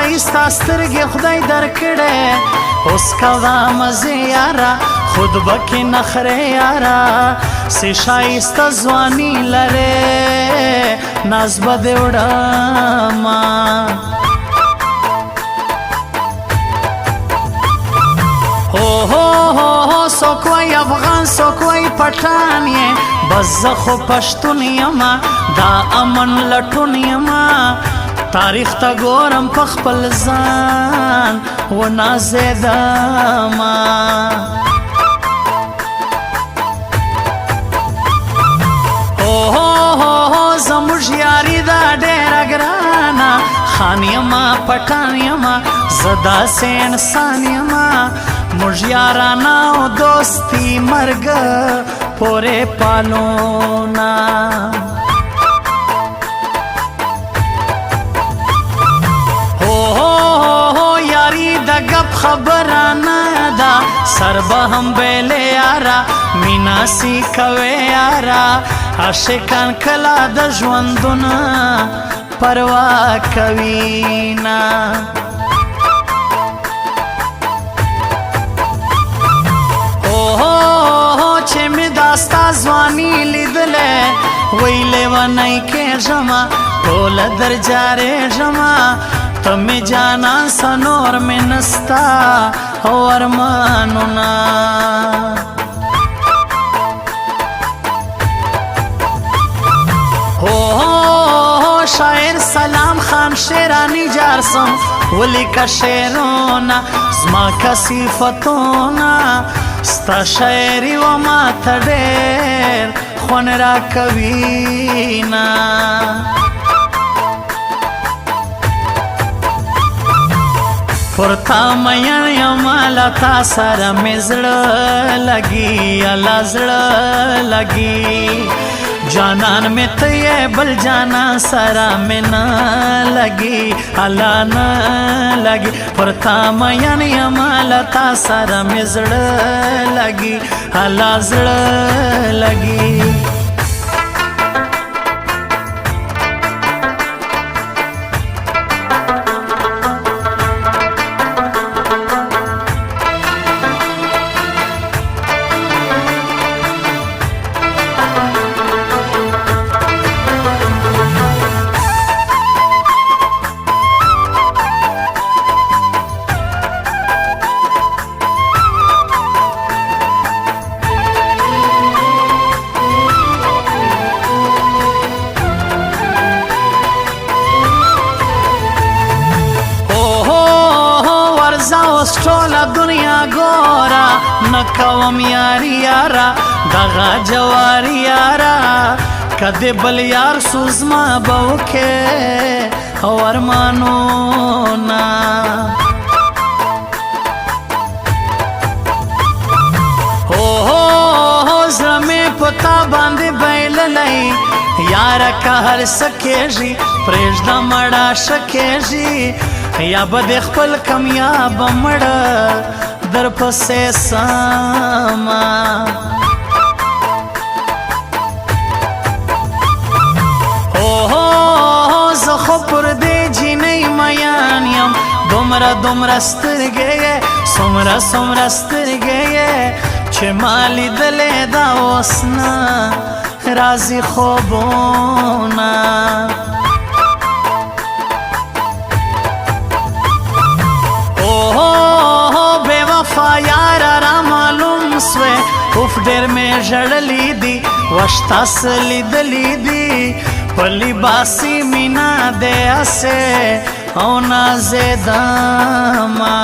ښایسته سترګې خدای درکړې اوس کوه مزې یاره خود به کې نخرې یاره سی ښایسته ځواني لرې ناز به دې وړمه څوک وای افغان څوک وای پټان یې بس زه خو پښتون یمه دا امن لټون یمه تاریخ ته ګورم په خپل ځان ونازېدمه زموږ یاري دا ډېره ګرانه خان یمه پټان یمه زه داسې انسان یمه موږ یارانه او دوستي مرګ پورې پالونا یاری د ګپ خبره نه ده سر به هم بیلې یاره مینا سي کوې یاره عاشقان کله د ژوندونه پروا کوي نه چې مې دا ستا ځواني لیدلې وی لیونی کېږمه ټوله درجارېږمه ته مې جانان څه نور مې نسته او ارمانونه شاعر سلام خان شیرانی جارسم ولیکه شعرونه زما که صفتونه ستا شاعري و ما ته ډېر خوند راکوي نه پر تا مین یمه له تا سره مې زړه لګي الله زړه لګي جانان میں ته بل جانان سره مې نه لګي الله نه لګي پر تا مین یمه له تا سره مې زړه لګي الله زړه لګي ټوله دنیا ګوره نه کوم یاري یاره دغه جواري یاره که د بل یار سوزما به وکې او ارمانونه زړه مې په تا باندې بایللی یاره که هر څه کېږي پرېږده مړه ښه کېږي یا به د خپل کمیاب مړه در پسې سمه زه خو پر دې جینۍ میان یم دومره دومره سترګې یې څومره څومره سترګې یې چې ما لیدلې دا اوس نه راځي خوبونه یاره را معلوم سوې اوف ډېر مې ژړلی دي وشتا څه لیدلی دي په لباسي مینا دی هسې او نازېدمه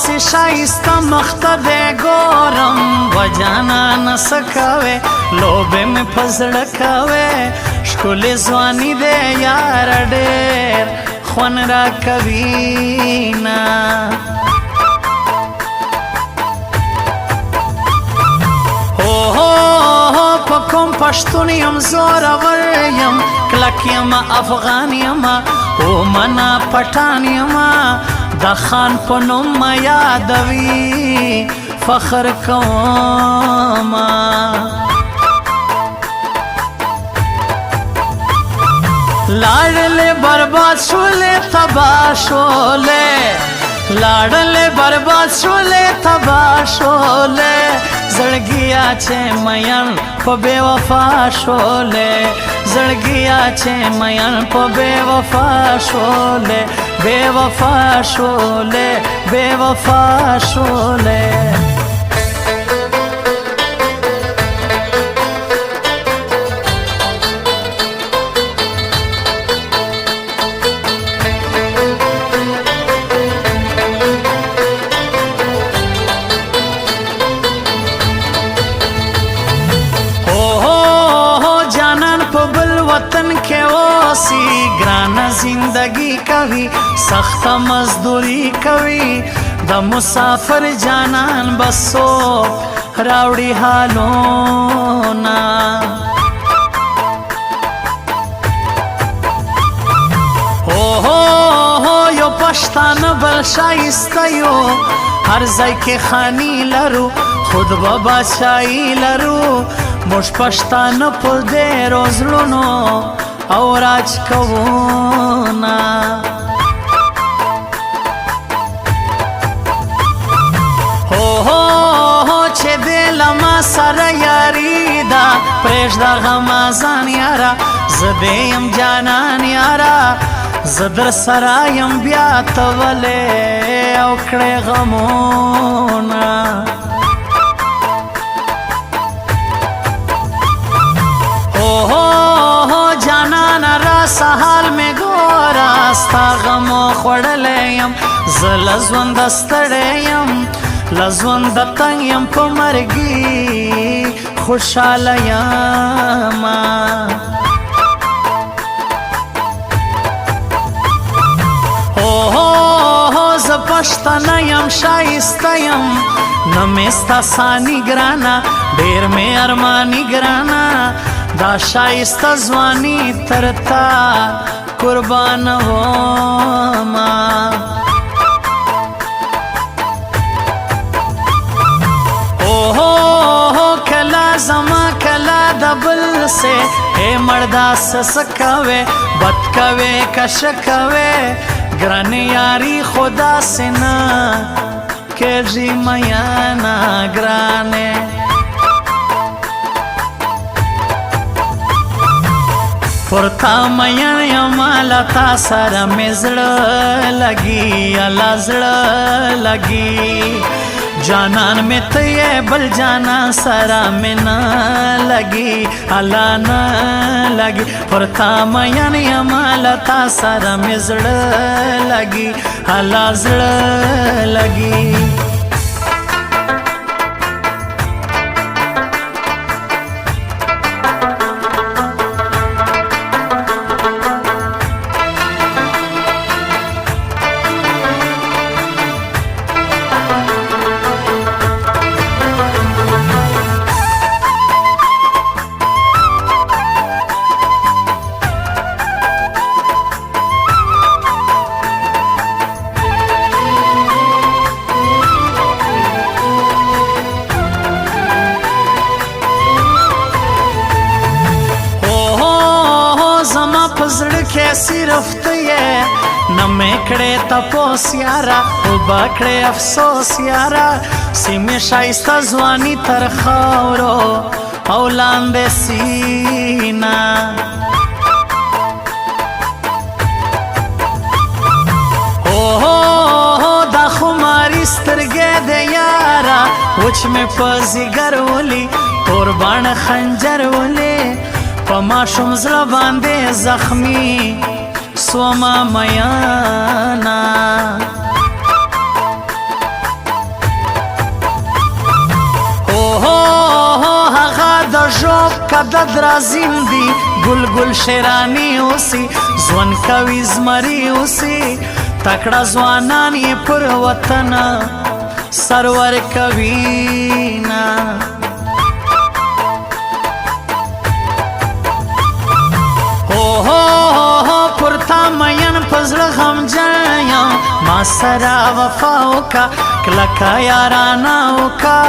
سې ښایسته مخ ته دی ګورم وجانانه څه کوې لوبې مې په زړه کوې ښکلې ځواني دی یاره ډېر خوند راکوي نه په کوم پښتون یم زورور یم کلک یم افغان یم او منا پټان یم د خان په نوم ما یادوي فخر کوما लाडले बर्बाद शोले तबाह शोले लाडले बर्बाद शोले तबाह शोले जड़गिया छे मयन पे बेवफा शोले जड़गिया छे मयन पे बेवफा शोले बेवफा शोले बेवफा शोले वतन के ओसी ग्रान जिंदगी कभी सख्त मजदूरी कभी द मुसाफिर जानन बसो रावड़ी हालोना हो यो पश्तान बल शाइस्ता यो हर जाय के खानी लरू खुद बादशाही लरू मुश पश्तान पर दे रोजलुनो और आज कवोना हो छे दिलमा सर यारी दा प्रेश दा गमाजान यारा जदेयम जानन यारा जदर सरायम बिया तवले औकड़े गमोना सहाल में गोरा स्ता गमो खोड़लेयम लज़वंद स्तड़ेयम लज़वंद तंगयम पे मरगी खुशालयमा हो जपश्तनयम शाइस्तयम नमेस्ता सानी ग्राना ढेर में अरमानी ग्राना दा शाइस्ता ज़वानी तरता कुर्बान होमा हो कला जमा कला दबल से ए मर्दा ससकवे बतकवे कशकवे ग्रन यारी खुदा से ना के जी मयाना ग्राने पुरता मयन यमाला ता सारा में जड़ लगी अला जड़ लगी जानन में तो ये बल जाना सारा में न लगी अला न लगी पुरता मयन यमाला ता सारा में जड़ लगी अला जड़ लगी सिर्फ तो ये न मेकड़े तपोस यारा बाकड़े अफसोस यारा सीमे शाइस्ता ज़वानी तरखावरो औलांदे सीना हो दा खुमारी स्तरगे दे यारा उच में पजिगर ओली कुर्बान खंजर ओले पमा शुमजला बांधे जख्मी सोमा मयाना हो हगा दजोब का ददरा जिंदी गुल गुल शेरानी उसी जवन कवि जमरी उसी तकड़ा जवानान ये पुर वतन सरवर कवीना हो पुरता मयन फजल हम जाया मासरा वफाओ का क्लका यारानाओ का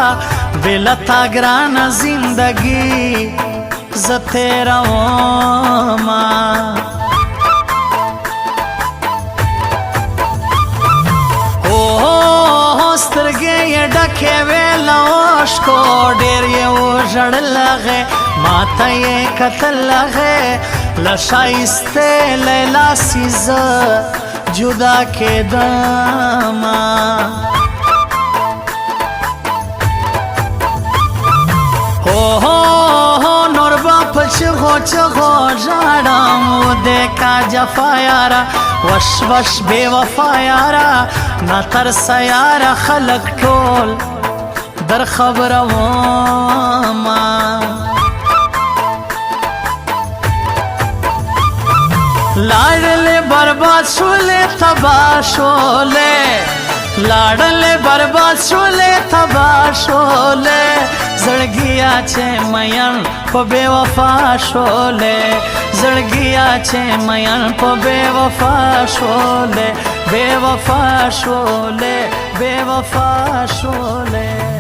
बेलता ग्राना जिंदगी जतेरा माँ کې ویل اوشکو ډېر یې وژړل هغې ماته یې کتل هغې له ښایستې لیلا سي زه جدا کېدمه نور با په چغو چغو ژاړم ودې کا جفا یاره وش وش بې وفا یاره ناترسه یاره خلک ټول در خبرومه لاړلې برباد شولې تباه شولې لاړلې برباد شولې تباه شولې زړګیا چې مین په بې وفا شولې زړګیا چې مین په بې وفا شولې بې وفا شولې بې وفا شولې